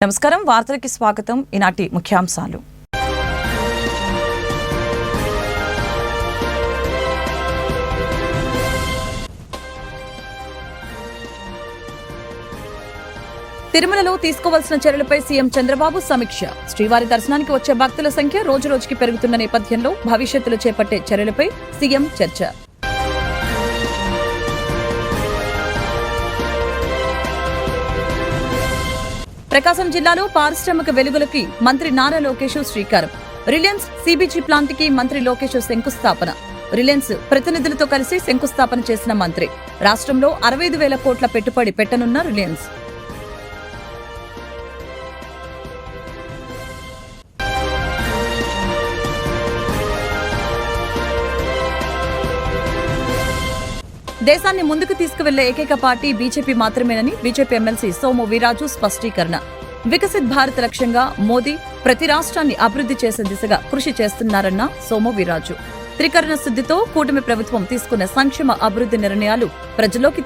నమస్కారం వార్తలకి స్వాగతం ఈనాటి ముఖ్యాంశాలు తిరుమలలో తీసుకోవాల్సిన చర్యలపై సీఎం చంద్రబాబు సమీక్ష శ్రీవారి దర్శనానికి వచ్చే భక్తుల సంఖ్య రోజురోజుకి పెరుగుతున్న నేపథ్యంలో భవిష్యత్తులో చేపట్టే చర్యలపై సీఎం చర్చ ప్రకాశం జిల్లాలో పారిశ్రామిక వెలుగులకి మంత్రి నారా లోకేష్ శ్రీకారం రిలయన్స్ సిబిజీ ప్లాంట్ కి మంత్రి లోకేష్ శంకుస్థాపన రిలయన్స్ ప్రతినిధులతో కలిసి శంకుస్థాపన చేసిన మంత్రి రాష్ట్రంలో 65,000 కోట్ల పెట్టుబడి పెట్టనున్న రిలయన్స్ దేశాన్ని ముందుకు తీసుకువెళ్లే ఏకైక పార్టీ బీజేపీ మాత్రమేనని బీజేపీ ఎమ్మెల్సీ సోము వీర్రాజు స్పష్టీకరణ వికసిత్ భారత్ లక్ష్యంగా మోదీ ప్రతి రాష్ట్రాన్ని అభివృద్ధి చేసే దిశగా కృషి చేస్తున్నారన్న సోము వీర్రాజు త్రికరణ శుద్ధితో కూటమి ప్రభుత్వం తీసుకున్న సంక్షేమ అభివృద్ధి నిర్ణయాలు ప్రజల్లోకి